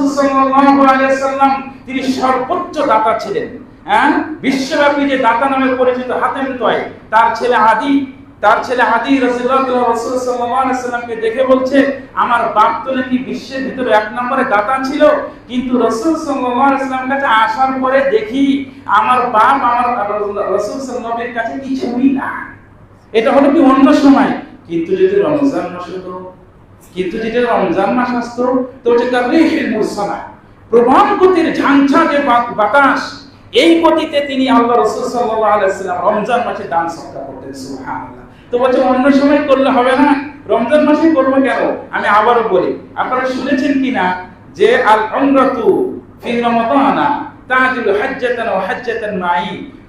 রাসূল সাল্লাল্লাহু আলাইহি ওয়াসাল্লাম তিনি সর্বোচ্চ দাতা ছিলেন। বিশ্বব্যাপী যে দাতা নামে পরিচিত হাতেম তয়, তার ছেলে আদি রাসূলুল্লাহ রাসূল সাল্লাল্লাহু আলাইহি ওয়াসাল্লামকে দেখে বলছে, আমার বাপ তো নাকি বিশ্বের ভিতরে এক নম্বরে দাতা ছিল, কিন্তু রাসূল সাল্লাল্লাহু আলাইহি ওয়াসাল্লামের কাছে আসার পরে দেখি আমার বাপ আমার রাসূল সাল্লাল্লাহু আলাইহি কাছে কিছুই না। এটা হলো কি অন্য সময়, কিন্তু যদি রমজান মাস হতো, রমজান মাস আসতো, তো যেটা রিহিল মুরসালা, প্রবল গতির ঝাঞ্ঝা যে বাতাস, এই গতিতে তিনি আল্লাহ রাসূল সাল্লাল্লাহু আলাইহি ওয়াসাল্লাম রমজান মাসে দান সদকা করতেন। সুবহানাল্লাহ। তো বলছে অন্য সময় করলে হবে না, রমজান মাসে করব কেন? আমি আবারও বলি, আপনারা শুনেছেন কিনা যে আল উমরাতু ফি রমাদানা তাজিলু হাজ্জাতান ওয়া হাজ্জাতান মাই,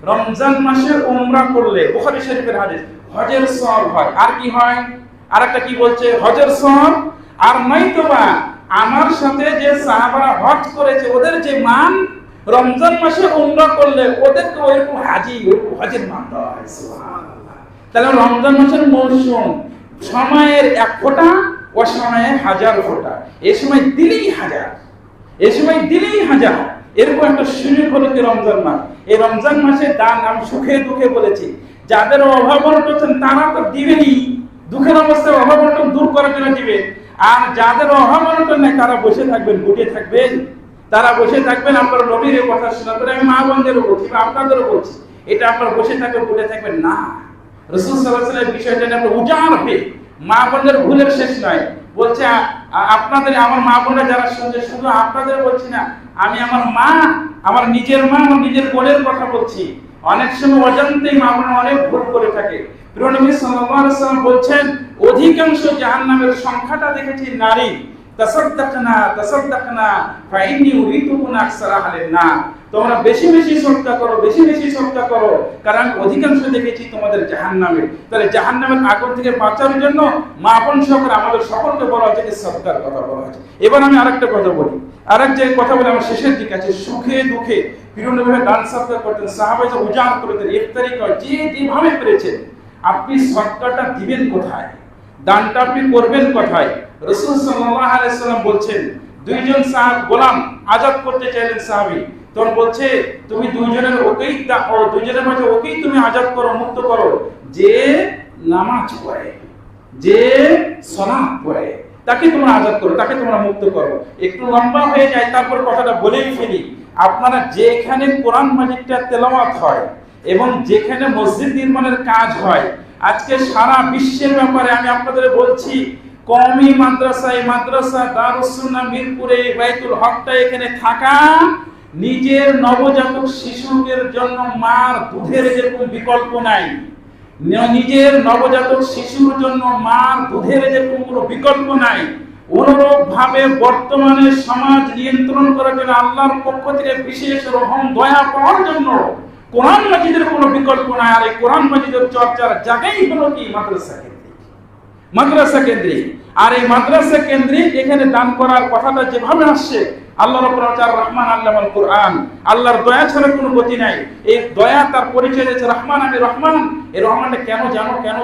রমজান মাসে উমরা করলে, বুখারী শরীফের হাদিস, হজের সওয়াব হয়। আর কি হয়? আরেকটা কি বলছে? হজের সওয়াব। আর নয়তোবা আমার সাথে যে সাহাবারা হজ করেছে ওদের যে মান, রমজান মাসে উমরা করলে ওদেরকে ওইরকম হজের মান দেওয়া হয়। সুবহানাল্লাহ। তাহলে রমজান মাসের মৌসুম, সময়ের এক ফোঁটা ও সময়ে হাজার ফোঁটা, এই সময় দিলেই হাজার, এরকম একটা সুযোগ হলো কি রমজান মাস। এই রমজান মাসে দান, আমি সুখে দুঃখে বলেছি, যাদের অভাব অনটন তারা তো দিবেনই, দুঃখের অবস্থায় অভাব অনটন দূর করার জন্য দিবে। আর যাদের অভাব অনটন নেই তারা বসে থাকবেন, গুটিয়ে থাকবেন, আপনার নবীর এই কথা শোনা করে আমি মা বোনদেরও বলছি বা আপনাদেরও বলছি, এটা আপনারা বসে থাকবেন, গুটিয়ে থাকবেন না। রাসূল সাল্লাল্লাহু আলাইহি ওয়াসাল্লাম বিষয়টা নিয়ে আপনারা উজাড় হবে, মা বোনদের ভুলের শেষ নয়। বলছে আপনাদের, আমার মা বোনরা যারা শুনছে, শুধু আপনাদের বলছি না, আমি আমার মা, আমার নিজের বোনের কথা বলছি। অনেক সময় অজান্তেই মা বোন অনেক ভুল করে থাকে। প্রিয় নবী সাল্লাল্লাহু আলাইহি ওয়াসাল্লাম বলছেন, অধিকাংশ জাহান্নামের সংখ্যাটা দেখেছি নারী। তাসাদদাকনা ফাইন্নী উরিতুকুনা আকসারা আহলিন নার, তোমরা বেশি বেশি সদকা করো, কারণ অধিকাংশ দেখেছি তোমাদের জাহান্নামে। তাহলে জাহান্নামের আগুন থেকে বাঁচার জন্য মা বোন সকল আমাদের সকলকে বলা হচ্ছে যে সদকার কথা বলা হচ্ছে। এবার আমি আরেকটা কথা বলি, আমার শেষের দিকে আছে, সুখে দুঃখে প্রিয় নবী দান সদকা করতেন, সাহাবায়ে উজাড় করতেন, ইফতারি করে যেভাবে পেরেছেন। আপনি সদকাটা দিবেন কোথায়, দানটা আপনি করবেন কোথায়? রাসূল সাল্লাল্লাহু আলাইহি ওয়াসাল্লাম বলছেন, দুইজন গোলাম আযাদ করতে চাইলেন সাহাবী, তখন বলছে তুমি দুইজনের মাঝে ওকেই তুমি আযাদ করো, মুক্ত করো, যে নামাজ পড়ে, যে সালাত পড়ে, তাকে তোমরা আযাদ করো, তাকে তোমরা মুক্ত করো। একটু লম্বা হয়ে যায়, তারপর কথাটা বলেই ফেলি। আপনারা যেখানে কোরআন মাজিদটা তেলাওয়াত হয় এবং যেখানে মসজিদ নির্মাণের কাজ হয়, আজকে সারা বিশ্বের ব্যাপারে আমি আপনাদের বলছি, কওমি মাদ্রাসা দারুস সুন্নাহ মিরপুরে বাইতুল হকটা এখানে থাকা, নিজের নবজাতক শিশুদের জন্য মার দুধের যেরকম বিকল্প নাই, নিজের নবজাতক শিশুর জন্য মার দুধের যেরকম কোনো বিকল্প নাই, অনুরূপ ভাবে বর্তমানে সমাজ নিয়ন্ত্রণ করার জন্য আল্লাহর পক্ষ থেকে বিশেষ রহম দয়া পাওয়ার জন্য কোরআন মাজিদের কোনো বিকল্প নাই। আর এই কোরআন মাজিদের চর্চার জায়গাই হলো কি মাদ্রাসা কেন্দ্রিক। আর এই মাদ্রাসা কেন্দ্রিক এখানে দান করার কথাটা যেভাবে আসছে, আল্লাহ রাব্বুল আলামিন রহমান আল্লামাল কোরআন, আল্লাহর দয়া ছাড়া কোনো গতি নাই। এই দয়া তার পরিচয় দিয়েছে রহমান। আমি রহমান, এই রহমানটা কেন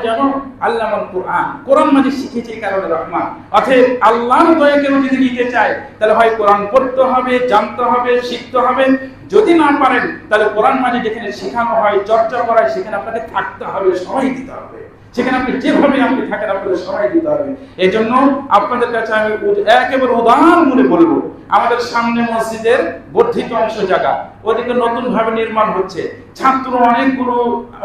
জানো? আল্লামাল কোরআন, কোরআন মাজিদ শিখেছে এই কারণে রহমান। অতএব আল্লাহর দয়া কেউ যদি নিতে চায়, তাহলে হয় কোরআন পড়তে হবে, জানতে হবে, শিখতে হবে। যদি না পারেন, তাহলে কোরআন মাজিদ যেখানে শেখানো হয়, চর্চা করা হয়, সেখানে আপনাকে থাকতে হবে, সময় দিতে হবে। সেখানে আপনি যেভাবে আপনি থাকেন, আপনাদের সময় দিতে হবে। এই জন্য আপনাদের কাছে আমি একেবারে উদাহরণ মনে বলবো, আমাদের সামনে মসজিদের বর্ধিত অংশ জায়গা, ওদিকে নতুন ভাবে নির্মাণ হচ্ছে।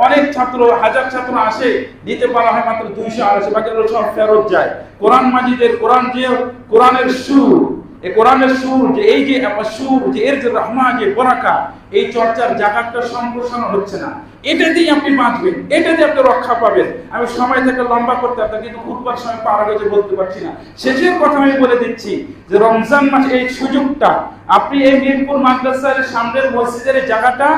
অনেক ছাত্র, হাজার ছাত্র আসে, দিতে পারা হয় মাত্র 200 আসে, বাকিগুলো সব ফেরত যায়। কোরআন মাজিদের কোরআনের সুর, এই কোরআনের সুর যে এই যে সুর যে এর যে রহমা যে বরাকা, এই চর্চার জায়গাটা সম্প্রসারণ হচ্ছে না। এটা দিয়ে আপনি বাঁচবেন, এটা দিয়ে আপনি রক্ষা পাবেন। আমি সময় থেকে লম্বা করতে পারতাম, কিন্তু খুতবার সময় পার হয়ে বলতে পারছি না। শেষের কথা আমি বলে দিচ্ছি যে রমজান মাস এই সুযোগটা আপনি এই মিরপুর মাদ্রাসার সামনের মসজিদের জায়গাটা,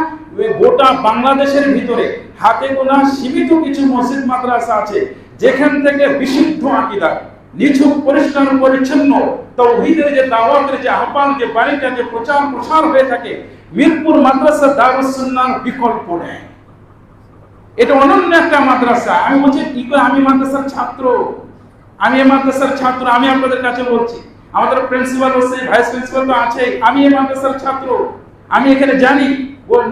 গোটা বাংলাদেশের ভিতরে হাতে গোনা সীমিত কিছু মসজিদ মাদ্রাসা আছে যেখান থেকে বিশুদ্ধ আকীদা, নিছক পরিষ্কার পরিচ্ছন্ন তাওহীদের যে দাওয়াতের যে আহ্বান, যে বাণীটা যে প্রচার হয়ে থাকে, মিরপুর মাদ্রাসা দারুস সুন্নাহর বিকল্প নেই। এটা অনন্য একটা মাদ্রাসা। আমি বলছি কি করে, আমি মাদ্রাসার ছাত্র, আমি আপনাদের কাছে বলছি, আমাদের প্রিন্সিপাল আছে, ভাইস প্রিন্সিপাল তো আছেই, আমি এই মাদ্রাসার ছাত্র, আমি এখানে জানি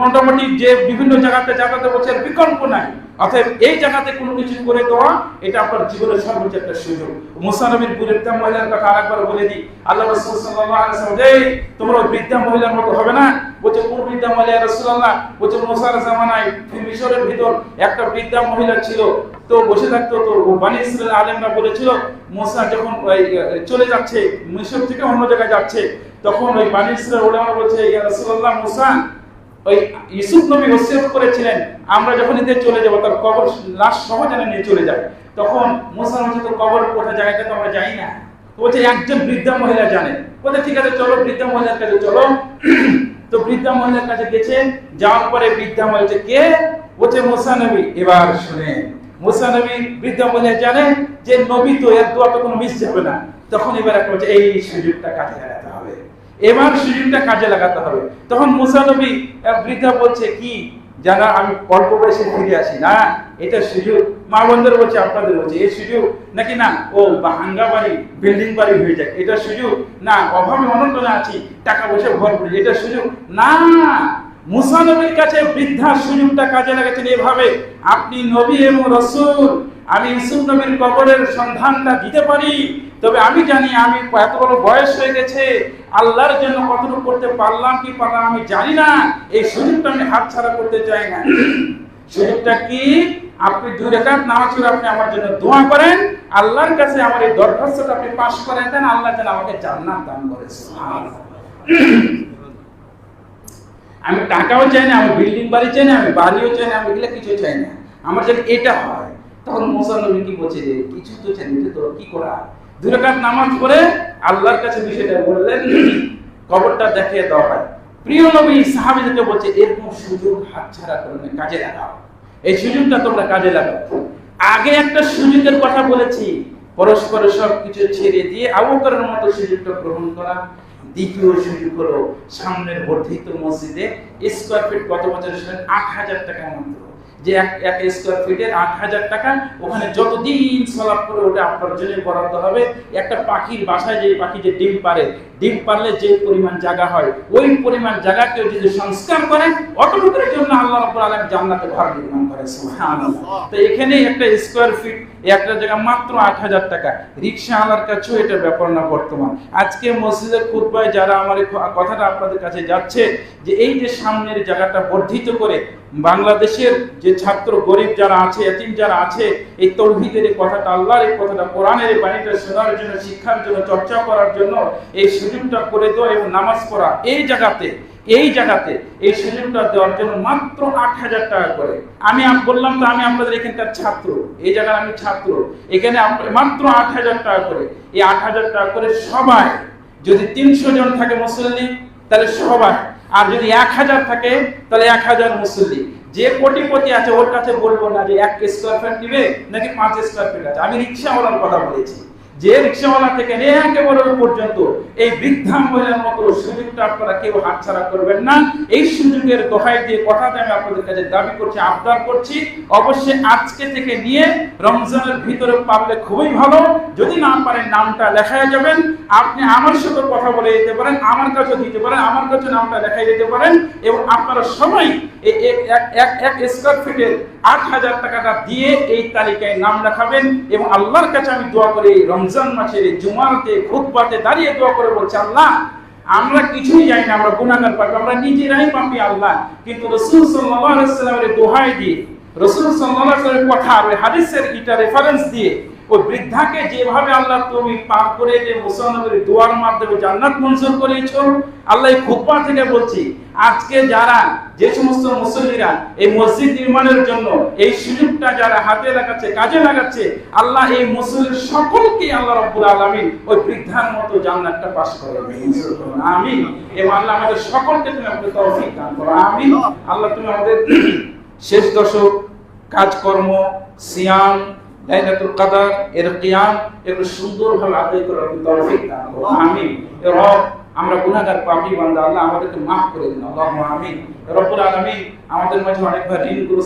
মোটামুটি যে বিভিন্ন জায়গাতে যাতায়াত করছে বিকল্প নাই। অতএব এই জায়গাতে কোনো কিছু করে দেওয়া এটা আপনার জীবনের সর্বোচ্চ একটা সুযোগ। মুসা নবীর বৃদ্ধা মহিলার কথা আরেকবার বলে দিই। আল্লাহ রাসূল সাল্লাল্লাহু আলাইহি ওয়াসাল্লাম যে তোমরা বৃদ্ধা মহিলার মতো হবে না। বলছে কোন বৃদ্ধা মহিলা রাসূলুল্লাহ? বলছে মুসার জামানায় মিশরের ভিতর একটা বৃদ্ধা মহিলা ছিল, তো বসে থাকতো, তো বনি ইসরাইল আলেমরা বলেছিল মুসা যখন চলে যাচ্ছে মিশর থেকে অন্য জায়গায় যাচ্ছে, তখন ওই বনি ইসরাইল ওলামা বলছে ইয়া রাসূলুল্লাহ মুসা ওই ইউসুফ নবী ওসিয়ত করেছিলেন আমরা যখন এতে চলে যাব তার কবর লাশ সহ যেন নিয়ে চলে যায়। তখন মুসা বলছে তো কবর কোথায় জায়গাটা তো আমরা জানি না। তো বলছে একজন বৃদ্ধা মহিলা জানে। বলছে ঠিক আছে চলো বৃদ্ধা মহিলার কাছে চলো। তো বৃদ্ধা মহিলার কাছে গেছে, যাওয়ার পরে বৃদ্ধা বলছে কে? বলছে মুসা নবী। এবার শুনে মুসা নবী বৃদ্ধা মহিলা জানে যে নবী তো এর দোয়া তো কোনো মিস যাবে না। তখন এবার একটা বলছে এই সুযোগটা কাজে লাগাতে হবে, এবার সুযোগটা কাজে লাগাতে হবে। তখন মুসা নবী বৃদ্ধা বলছে কি যারা আমি অল্প বয়সে ফিরে আসি না, এটা সুযোগ। মা বোনদের বলছে আপনাদের বলছে এই সুযোগ নাকি না ও ভাঙ্গা বাড়ি বিল্ডিং বাড়ি হয়ে যায় এটা সুযোগ না, অভাবে অনটনে আছি টাকা পয়সা ভরপুর এটা সুযোগ না। মুসা নবীর কাছে বৃদ্ধা সুযোগটা কাজে লাগাচ্ছেন এভাবে, আপনি নবী এবং রাসূল, আমি ইউসুফ নবীর কবরের সন্ধানটা দিতে পারি, তবে আমি জানি আমি এত বড় বয়স হয়ে গেছে, আল্লাহর জন্য কতটুকু করতে পারলাম কি পারলাম আমি জানি না, এই সুযোগটা আমি হাতছাড়া করতে চাই না। সুযোগটা কি? আপনি 2 রাকাত নামাজ পড়ে আপনি আমার জন্য দোয়া করেন, আল্লাহর কাছে আমার এই দরখাস্তটা আপনি পাশ করে দেন, আল্লাহ যেন আমাকে জান্নাত দান করে। সুবহানাল্লাহ। আমি টাকাও চাই না, আমি বিল্ডিং বাড়ি চাই না, আমি বাড়িও চাই না, আমি এগুলো কিছু চাই না, আমার যেন এটা হয়। তখন মুসা নবী কি বলছে যে কিছু তো চাই না, তো কি করা? 2 রাকাত নামাজ পড়ে আল্লাহর কাছে বিষয়টা বললেন, কবরটা দেখিয়ে দেওয়া হয়। প্রিয় নবী সাহাবীদেরকে বলছে এরকম সুযোগ হাতছাড়া করবে না, কাজে লাগাও, এই সুযোগটা তোমরা কাজে লাগাও। আগে একটা সুযোগের কথা বলেছি, পরস্পর সব কিছু ছেড়ে দিয়ে আবু বকরের মতো সুযোগটা গ্রহণ করা। দ্বিতীয় সুযোগ হলো সামনের বর্ধিত মসজিদে স্কয়ার ফিট কত বছর ছিলেন ৮,০০০ টাকা মাত্র, যে এক স্কয়ার ফিটের ৮,০০০ টাকা, ওখানে যতদিন সলাপ করে ওটা আপনার জন্য বরাদ্দ হবে। একটা পাখির বাসায় যে পাখি যে ডিম পারে, ডিম পারলে যে পরিমাণ জায়গা হয় ওই পরিমাণ জায়গাকে যদি সংস্কার করে অটোমেটিকের জন্য আল্লাহ রাব্বুল আলামিন জান্নাতে ঘর নির্মাণ করে। সুবহানাল্লাহ। তো এখানে একটা স্কয়ার ফিট একটা জায়গা মাত্র ৮,০০০ টাকা। রিকশাওয়ালার কাছেও এটা ব্যাপার না বর্তমান। আজকে মসজিদের খুতবায় যারা আমার এই কথাটা আপনাদের কাছে যাচ্ছে যে এই যে সামনের জায়গাটা বর্ধিত করে বাংলাদেশের যে ছাত্র গরিব যারা আছে, এতিম যারা আছে, এই তৌহিদের এই কথাটা, আল্লাহর এই কথাটা, কোরআনের এই বাণীটা শোনার জন্য, শিক্ষার জন্য, চর্চা করার জন্য এই সুযোগটা করে দেওয়া এবং নামাজ পড়া এই জায়গাতে এই সুযোগটা দেওয়ার জন্য মাত্র ৮,০০০ টাকা করে। আমি বললাম তো আমি আপনাদের এখানকার ছাত্র, এই জায়গার আমি ছাত্র, এখানে মাত্র ৮,০০০ টাকা করে। এই ৮,০০০ টাকা করে সবাই যদি ৩০০ জন থাকে মুসল্লি তাহলে সবাই, আর যদি ১,০০০ থাকে তাহলে ১,০০০ মুসল্লি। যে কোটিপতি আছে ওর কাছে বলবো না যে 1 স্কয়ার ফিট দিবে নাকি 5 স্কয়ার ফিট আছে, আমি রিকশাওয়ালার কথা বলেছি। যে রিকশাওয়ালা থেকে নিয়ে একেবারে পর্যন্ত এই বৃদ্ধা মহিলার মতো সুযোগটা আপনারা কেউ হাতছাড়া করবেন না। এই সুযোগের দোহাই দিয়ে কথাটা আমি আপনাদের কাছে দাবি করছি, আবদার করছি, অবশ্যই আজকে থেকে নিয়ে রমজানের ভিতরে পারলে খুবই ভালো, যদি না পারেন নামটা লেখায় যাবেন। আপনি আমার সাথে কথা বলে দিতে পারেন, আমার কাছে দিতে পারেন, আমার কাছে নামটা লেখাই দিতে পারেন, এবং আপনারা সবাই এই এক স্কয়ার ফিটের ৮,০০০ টাকাটা দিয়ে এই তালিকায় নাম লেখাবেন। এবং আল্লাহর কাছে আমি দোয়া করি রমজান মাসের জুমাতে খুতবাতে দাঁড়িয়ে দোয়া করে বলছি, আল্লাহ আমরা কিছুই জানি না, আমরা গুনাহগার পাপী, আমরা নিজেরাই পাপী আল্লাহ, কিন্তু রাসূল সাল্লাল্লাহু আলাইহি ওয়াসাল্লামের দোহাই দিয়ে, রাসূল সাল্লাল্লাহু আলাইহি ওয়াসাল্লামের কথা আর হাদিসের এটা রেফারেন্স দিয়ে ওই বৃদ্ধাকে যেভাবে আল্লাহ তুমি পার করে যে মুসা নবীর দোয়ার মাধ্যমে জান্নাত মঞ্জুর করেছো, আল্লাহ এই খুতবা থেকে বলছি আজকে যারা যে সমস্ত মুসল্লিরা এই মসজিদ নির্মাণের জন্য এই সুযোগটা যারা হাতে লাগাচ্ছে, কাজে লাগাচ্ছে, আল্লাহ এই মুসল্লির সকলকে আল্লাহ রাব্বুল আলামিন ওই বৃদ্ধার মতো জান্নাতটা পাস করে আমিন। এবং আল্লাহ আমাদের সকলকে তুমি আপনার তৌফিক দান করো আমিন। আল্লাহ তুমি আমাদের শেষ দশক কাজকর্ম, সিয়াম, লাইলাতুল কদর এর কিয়াম এগুলো সুন্দরভাবে আদায় করার তৌফিক দান করো আমিন। রব আমরা গুনাহগার পাপী বান্দা, আল্লাহ আমাদেরকে মাফ করে দিন আল্লাহুম্মা আমিন। রব্বুল আলামিন আমাদের মাঝে অনেকবার ঋণগুলো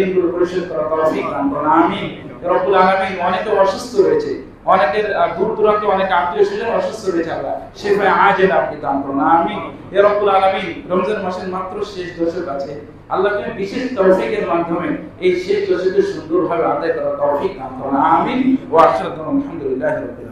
ঋণগুলো পরিশোধ করার তৌফিক দান করুন আমিন। রব্বুল আলামিন অনেকে অসুস্থ রয়েছে, অনেকের দূর দূরান্তে অনেক আত্মীয় স্বজন অসুস্থ হয়েছে আল্লাহ সেভাবে আজেল আপনি দান করুন আমিন ইয়া রাব্বুল আলামিন। রমজান মাসের মাত্র শেষ দশক আছে আল্লাহ তুমি বিশেষ তৌফিকের মাধ্যমে এই শেষ দশকে সুন্দরভাবে আদায় করার তৌফিক দান করুন আমিন ওয়া আশহাদু আলহামদুলিল্লাহি রাব্বিল আলামিন।